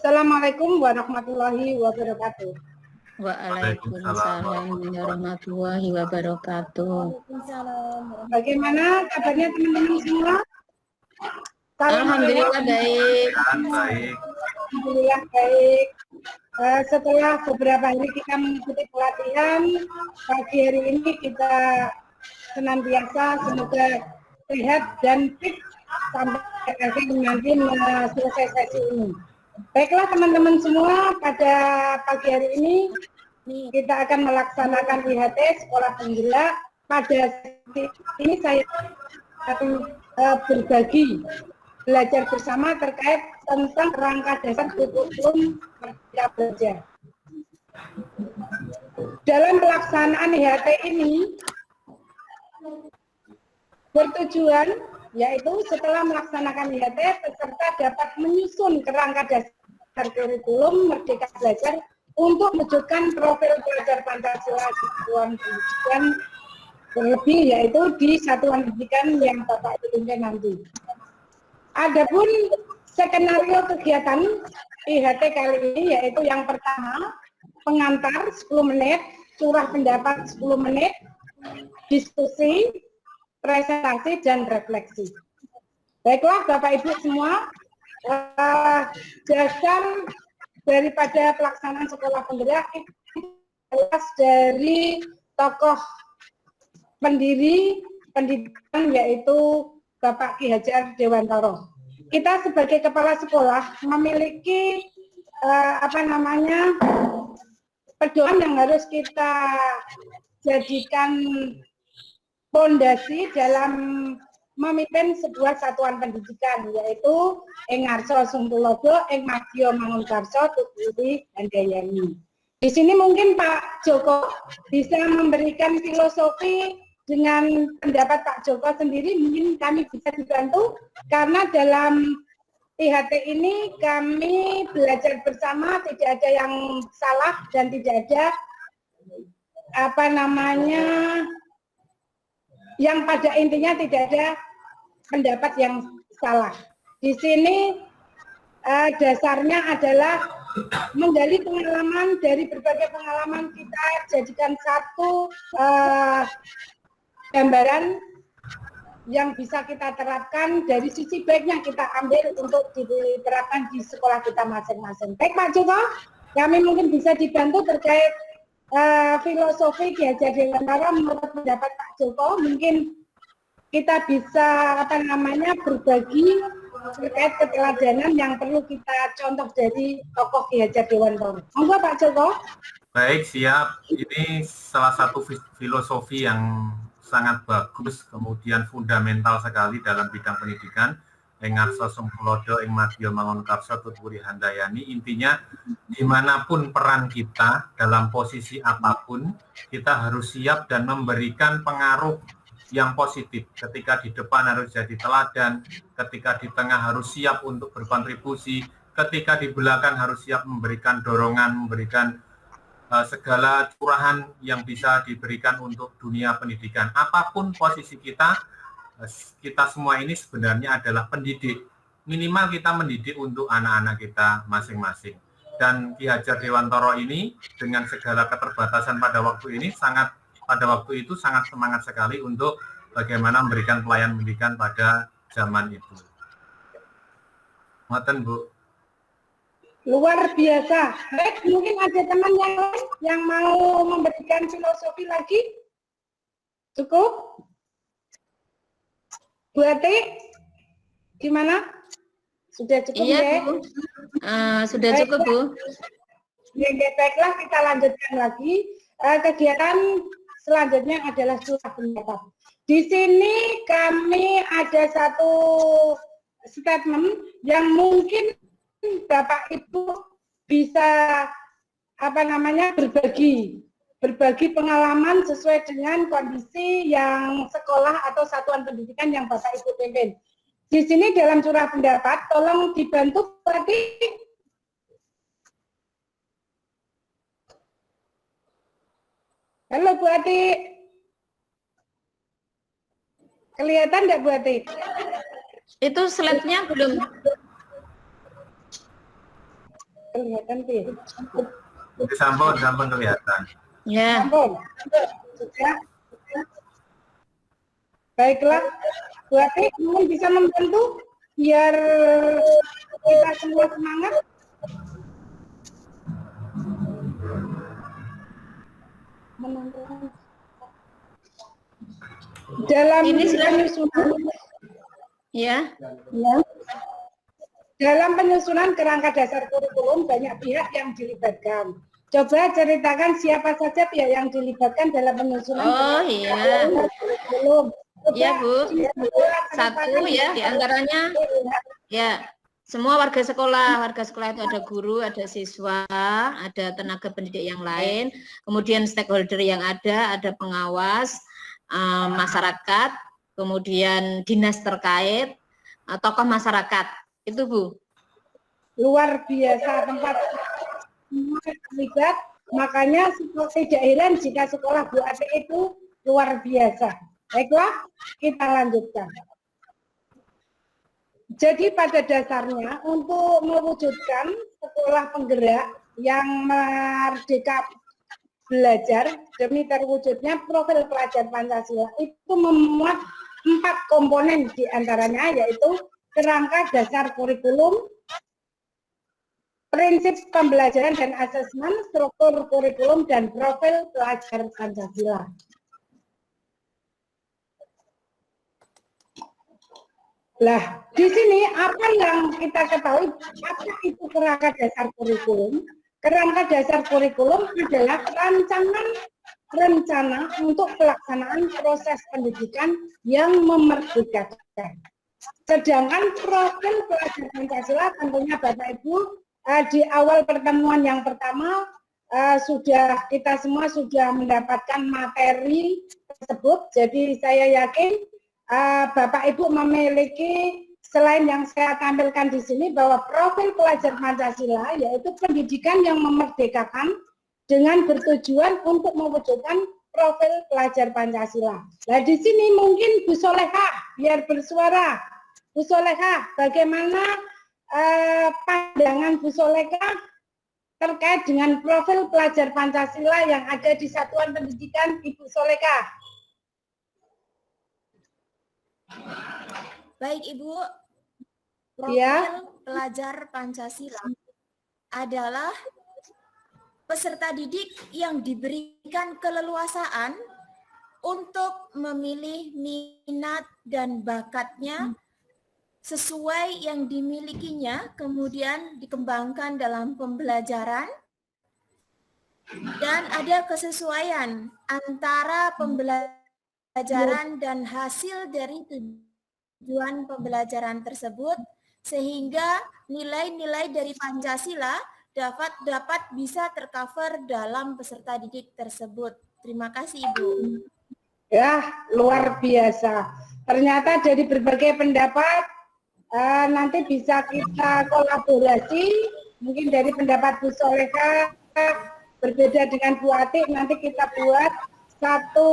Assalamualaikum warahmatullahi wabarakatuh. Waalaikumsalam warahmatullahi wabarakatuh. Bagaimana kabarnya teman-teman semua? Alhamdulillah baik. Alhamdulillah baik. Setelah beberapa hari kita mengikuti pelatihan, pagi hari ini kita senantiasa semoga sehat dan fit sampai akhir nanti selesai sesi ini. Baiklah teman-teman semua, pada pagi hari ini kita akan melaksanakan IHT Sekolah Penggerak. Pada sesi ini saya akan berbagi belajar bersama terkait tentang kerangka dasar kurikulum Merdeka Belajar. Dalam pelaksanaan IHT ini bertujuan yaitu setelah melaksanakan IHT, peserta dapat menyusun kerangka dasar kurikulum Merdeka Belajar untuk mewujudkan profil pelajar Pancasila satuan pendidikan terlebih yaitu di satuan pendidikan yang Bapak pimpin nanti. Adapun skenario kegiatan IHT kali ini yaitu yang pertama, pengantar 10 menit, curah pendapat 10 menit, diskusi, presentasi, dan refleksi. Baiklah Bapak Ibu semua, dasar daripada pelaksanaan sekolah penggerak jelas dari tokoh pendiri pendidikan yaitu Bapak Ki Hajar Dewantara. Kita sebagai kepala sekolah memiliki pedoman yang harus kita jadikan fondasi dalam memimpin sebuah satuan pendidikan yaitu ing ngarsa sumpulodo ing madya mangunkarsa tuturi handayani. Di sini mungkin Pak Joko bisa memberikan filosofi dengan pendapat Pak Joko sendiri, mungkin kami bisa dibantu karena dalam IHT ini kami belajar bersama, tidak ada yang salah dan tidak ada yang pada intinya tidak ada pendapat yang salah. Di sini dasarnya adalah menggali pengalaman dari berbagai pengalaman kita, jadikan satu gambaran yang bisa kita terapkan dari sisi baiknya kita ambil untuk diterapkan di sekolah kita masing-masing. Baik Pak Joko, kami mungkin bisa dibantu terkait filosofi Ki Hajar Dewantara menurut pendapat Pak Joko, mungkin kita bisa berbagi terkait keteladanan yang perlu kita contoh dari tokoh Ki Hajar Dewantara. Monggo Pak Joko. Baik, siap. Ini salah satu filosofi yang sangat bagus, kemudian fundamental sekali dalam bidang pendidikan. Ing ngarsa sumpulodo ing madya mangunkarsa tuturi handayani. Intinya dimanapun peran kita dalam posisi apapun, kita harus siap dan memberikan pengaruh yang positif. Ketika di depan harus jadi teladan, ketika di tengah harus siap untuk berkontribusi, ketika di belakang harus siap memberikan dorongan, memberikan segala curahan yang bisa diberikan untuk dunia pendidikan. Apapun posisi kita semua ini sebenarnya adalah pendidik. Minimal kita mendidik untuk anak-anak kita masing-masing. Dan Ki Hajar Dewantara ini dengan segala keterbatasan pada waktu itu sangat semangat sekali untuk bagaimana memberikan pelayanan pendidikan pada zaman itu. Ngoten Bu. Luar biasa. Baik, mungkin ada teman yang lain yang mau memberikan filosofi lagi? Cukup? Bu Ati, gimana? Sudah cukup ya? Bu. Sudah cukup Bu. Ya, baiklah kita lanjutkan lagi. Kegiatan selanjutnya adalah curah pendapat. Di sini kami ada satu statement yang mungkin Bapak Ibu bisa berbagi pengalaman sesuai dengan kondisi yang sekolah atau satuan pendidikan yang Bapak Ibu pimpin. Di sini dalam curah pendapat tolong dibantu tadi. Halo Bu Ati. Kelihatan enggak Bu Ati? Itu slide-nya belum. kelihatan Pi. Sampun kelihatan. Ya. Sampun. Sudah. Baiklah, Bu Ati, mungkin bisa membantu biar kita semua semangat. Dalam penyusunan, Ya. dalam penyusunan kerangka dasar kurikulum banyak pihak yang dilibatkan. Coba ceritakan siapa saja pihak yang dilibatkan dalam penyusunan kurikulum. Iya Bu, satu ya diantaranya ya semua warga sekolah itu ada guru, ada siswa, ada tenaga pendidik yang lain, kemudian stakeholder yang ada pengawas, masyarakat, kemudian dinas terkait, tokoh masyarakat, itu Bu. Luar biasa tempat semua terlibat, makanya tidak heran jika sekolah Bu Ati itu luar biasa. Baiklah, kita lanjutkan. Jadi pada dasarnya untuk mewujudkan sekolah penggerak yang merdeka belajar demi terwujudnya profil pelajar Pancasila itu memuat 4 komponen diantaranya yaitu kerangka dasar kurikulum, prinsip pembelajaran dan asesmen, struktur kurikulum, dan profil pelajar Pancasila. Lah, di sini apa yang kita ketahui, apa itu kerangka dasar kurikulum? Kerangka dasar kurikulum adalah rencana untuk pelaksanaan proses pendidikan yang memerdekakan. Sedangkan profil pelajar Pancasila tentunya Bapak Ibu di awal pertemuan yang pertama kita semua sudah mendapatkan materi tersebut. Jadi saya yakin Bapak Ibu memiliki selain yang saya tampilkan di sini bahwa profil pelajar Pancasila yaitu pendidikan yang memerdekakan dengan bertujuan untuk mewujudkan profil pelajar Pancasila. Nah di sini mungkin Bu Solehah biar bersuara. Bu Solehah, bagaimana pandangan Bu Solehah terkait dengan profil pelajar Pancasila yang ada di Satuan Pendidikan Ibu Solehah? Baik Ibu, profil pelajar Pancasila adalah peserta didik yang diberikan keleluasaan untuk memilih minat dan bakatnya sesuai yang dimilikinya, kemudian dikembangkan dalam pembelajaran, dan ada kesesuaian antara pembelajaran dan hasil dari tujuan pembelajaran tersebut, sehingga nilai-nilai dari Pancasila dapat bisa tercover dalam peserta didik tersebut. Terima kasih Ibu. Ya, luar biasa. Ternyata dari berbagai pendapat nanti bisa kita kolaborasi. Mungkin dari pendapat Bu Solehah berbeda dengan Bu Ati, nanti kita buat satu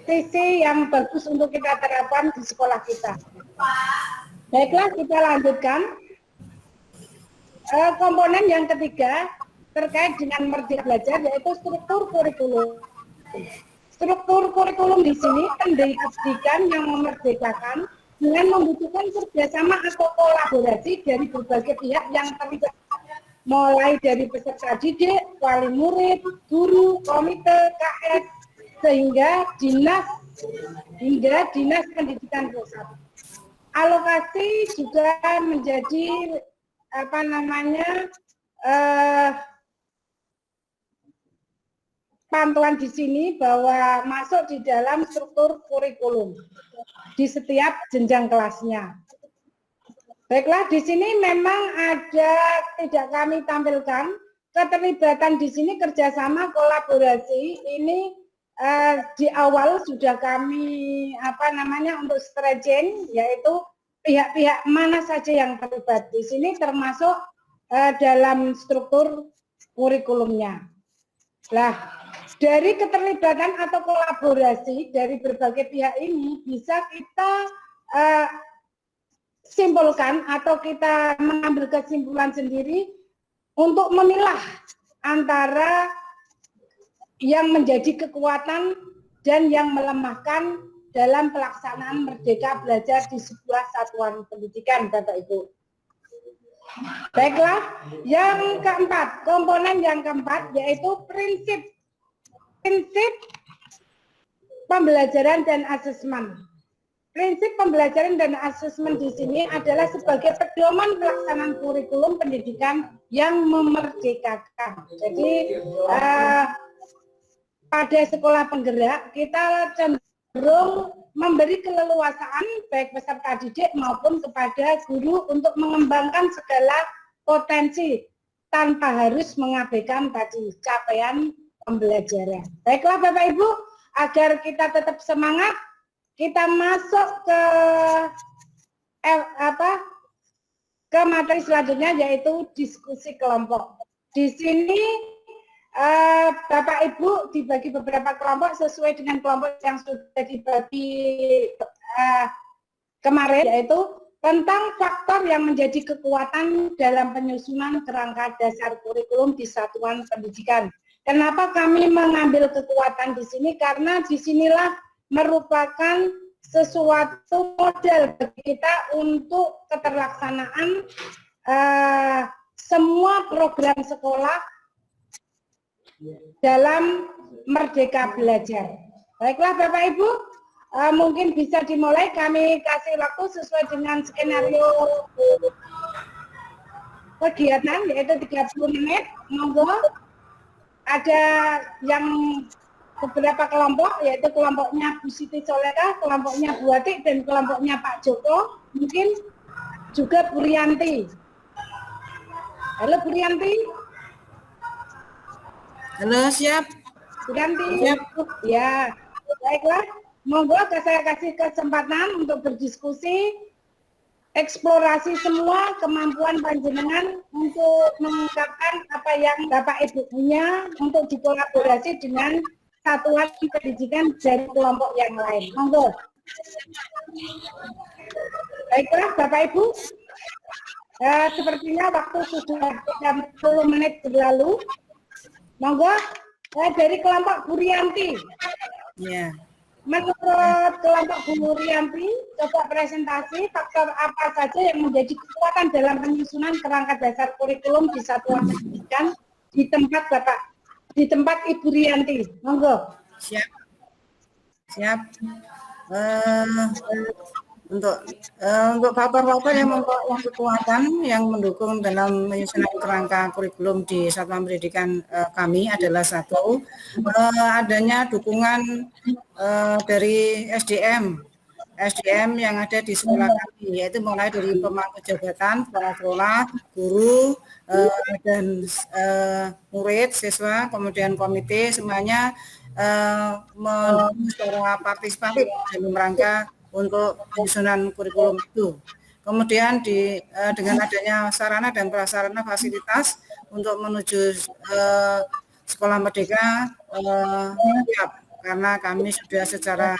sisi yang bagus untuk kita terapkan di sekolah kita. Baiklah, kita lanjutkan. Komponen yang ketiga terkait dengan merdeka belajar yaitu struktur kurikulum. Struktur kurikulum di sini pendidikan yang memerdekakan dengan membutuhkan kerjasama atau kolaborasi dari berbagai pihak yang terlibat, mulai dari peserta didik, wali murid, guru, komite, KS, hingga dinas pendidikan pusat. Alokasi juga menjadi pantauan di sini bahwa masuk di dalam struktur kurikulum di setiap jenjang kelasnya. Baiklah, di sini memang ada tidak kami tampilkan keterlibatan di sini kerjasama kolaborasi ini di awal sudah kami untuk stretching yaitu pihak-pihak mana saja yang terlibat di sini termasuk dalam struktur kurikulumnya. Nah, dari keterlibatan atau kolaborasi dari berbagai pihak ini bisa kita simpulkan atau kita mengambil kesimpulan sendiri untuk memilah antara yang menjadi kekuatan dan yang melemahkan dalam pelaksanaan Merdeka Belajar di sebuah satuan pendidikan, Bapak Ibu. Baiklah, yang keempat, komponen yang keempat yaitu prinsip pembelajaran dan asesmen. Prinsip pembelajaran dan asesmen di sini adalah sebagai pedoman pelaksanaan kurikulum pendidikan yang memerdekakan. Jadi pada sekolah penggerak kita cenderung memberi keleluasaan baik peserta didik maupun kepada guru untuk mengembangkan segala potensi tanpa harus mengabaikan tadi capaian pembelajaran. Baiklah Bapak Ibu, agar kita tetap semangat, kita masuk ke materi selanjutnya yaitu diskusi kelompok. Di sini Bapak Ibu dibagi beberapa kelompok sesuai dengan kelompok yang sudah dibagi kemarin, yaitu tentang faktor yang menjadi kekuatan dalam penyusunan kerangka dasar kurikulum di satuan pendidikan. Kenapa kami mengambil kekuatan di sini? Karena disinilah merupakan sesuatu model bagi kita untuk keterlaksanaan semua program sekolah dalam Merdeka Belajar. Baiklah Bapak Ibu, mungkin bisa dimulai, kami kasih waktu sesuai dengan skenario kegiatan yaitu 30 menit. Monggo, ada yang beberapa kelompok, yaitu kelompoknya Bu Siti Soleka, kelompoknya Bu Atik, dan kelompoknya Pak Joko, mungkin juga Bu Rianti. Halo Bu Rianti. Halo, siap. Bu Rianti. Siap. Ya, baiklah. Monggo saya kasih kesempatan untuk berdiskusi, eksplorasi semua kemampuan panjenengan untuk mengungkapkan apa yang Bapak Ibu punya untuk dikolaborasi dengan satuan pendidikan dari kelompok yang lain. Monggo. Baiklah Bapak Ibu, sepertinya waktu sudah 30 menit berlalu. Monggo, dari kelompok Bu Rianti. Ya. Menurut kelompok Bu Rianti, coba presentasi faktor apa saja yang menjadi kekuatan dalam penyusunan kerangka dasar kurikulum di satuan pendidikan di tempat Bapak, di tempat Ibu Rianti. Monggo. Siap. Siap. Untuk faktor-faktor yang membawa kekuatan yang mendukung dalam penyusunan kerangka kurikulum di satuan pendidikan kami adalah satu, adanya dukungan dari SDM yang ada di sekolah kami, yaitu mulai dari pemangku jabatan, kepala sekolah, guru, dan murid, siswa, kemudian komite, semuanya mendukung secara partisipatif dalam rangka untuk penyusunan kurikulum itu. Kemudian dengan adanya sarana dan prasarana fasilitas untuk menuju sekolah merdeka siap, karena kami sudah secara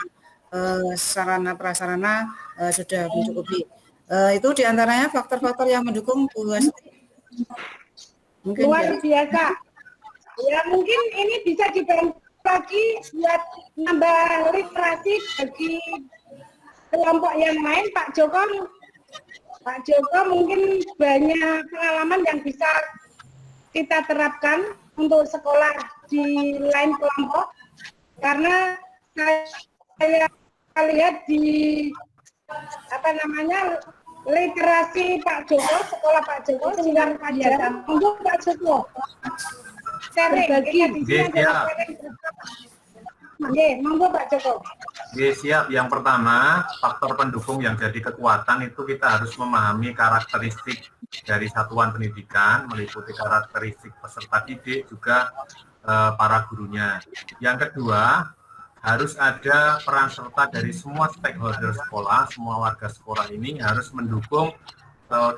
sarana prasarana sudah mencukupi. Itu diantaranya faktor-faktor yang mendukung Bu Asti. Mungkin luar biasa. Ya mungkin ini bisa dibantu lagi buat nambah literasi bagi kelompok yang lain. Pak Joko mungkin banyak pengalaman yang bisa kita terapkan untuk sekolah di lain kelompok, karena saya lihat di literasi Pak Joko, sekolah Pak Joko silang pelajaran untuk Pak Joko. Berbagi. Oke, monggo Pak Joko. Oke, siap. Yang pertama, faktor pendukung yang jadi kekuatan itu kita harus memahami karakteristik dari satuan pendidikan, meliputi karakteristik peserta didik, juga para gurunya. Yang kedua, harus ada peran serta dari semua stakeholder sekolah, semua warga sekolah ini harus mendukung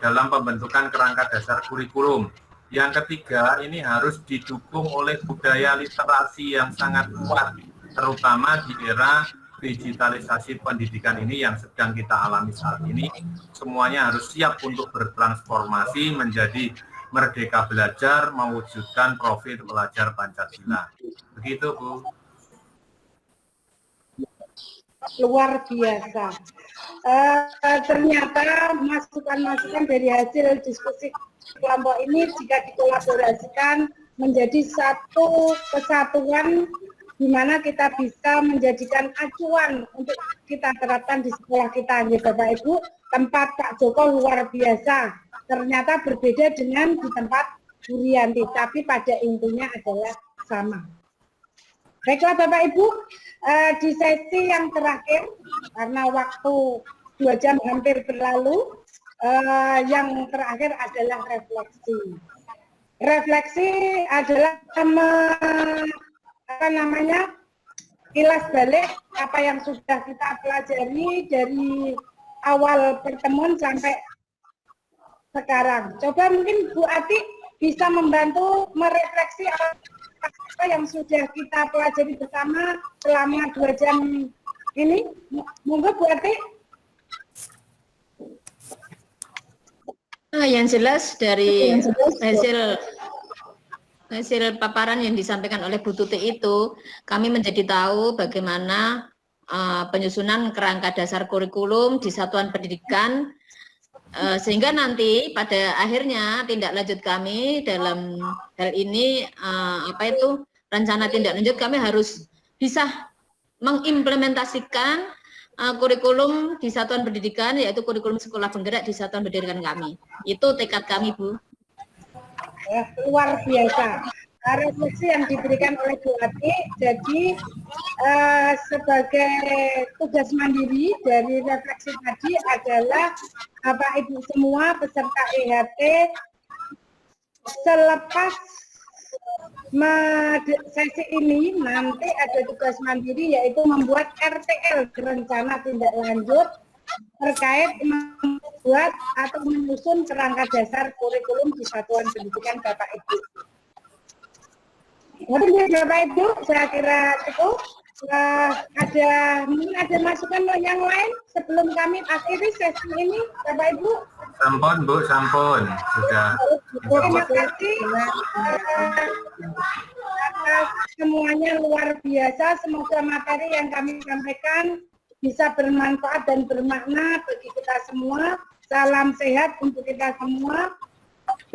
dalam pembentukan kerangka dasar kurikulum. Yang ketiga, ini harus didukung oleh budaya literasi yang sangat kuat, terutama di era digitalisasi pendidikan ini yang sedang kita alami saat ini, semuanya harus siap untuk bertransformasi menjadi merdeka belajar, mewujudkan profil pelajar Pancasila. Begitu, Bu. Luar biasa. Ternyata masukan-masukan dari hasil diskusi kelompok ini jika dikolaborasikan menjadi satu kesatuan di mana kita bisa menjadikan acuan untuk kita terapkan di sekolah kita. Bapak Ibu, tempat Pak Joko luar biasa. Ternyata berbeda dengan di tempat Bu Rianti, tapi pada intinya adalah sama. Baiklah Bapak Ibu, di sesi yang terakhir, karena waktu 2 jam hampir berlalu, yang terakhir adalah refleksi. Refleksi adalah kilas balik apa yang sudah kita pelajari dari awal pertemuan sampai sekarang. Coba mungkin Bu Ati bisa membantu merefleksi apa yang sudah kita pelajari bersama selama 2 jam ini. Monggo Bu Ati. Yang jelas dari hasil paparan yang disampaikan oleh Bu Tuti itu, kami menjadi tahu bagaimana penyusunan kerangka dasar kurikulum di satuan pendidikan, sehingga nanti pada akhirnya tindak lanjut kami dalam hal ini, rencana tindak lanjut kami harus bisa mengimplementasikan kurikulum di satuan pendidikan, yaitu kurikulum sekolah penggerak di satuan pendidikan kami. Itu tekad kami, Bu. Ya, luar biasa. Refleksi yang diberikan oleh Bu Ati, jadi sebagai tugas mandiri dari refleksi tadi adalah Bapak Ibu semua peserta EHT selepas sesi ini nanti ada tugas mandiri yaitu membuat RTL, rencana tindak lanjut terkait membuat atau menyusun kerangka dasar kurikulum di satuan pendidikan Bapak Ibu. Mungkin Bapak Ibu saya kira cukup. Mungkin ada masukan yang lain sebelum kami akhiri sesi ini Bapak Ibu. Sampun Bu, sampun sudah. Terima kasih atas semuanya luar biasa. Semoga materi yang kami sampaikan bisa bermanfaat dan bermakna bagi kita semua. Salam sehat untuk kita semua.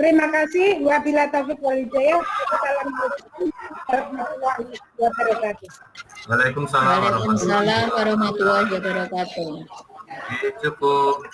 Terima kasih. Wabillahi taufiq wal hidayah. Assalamualaikum warahmatullahi wabarakatuh. Waalaikumsalam warahmatullahi wabarakatuh. Cukup.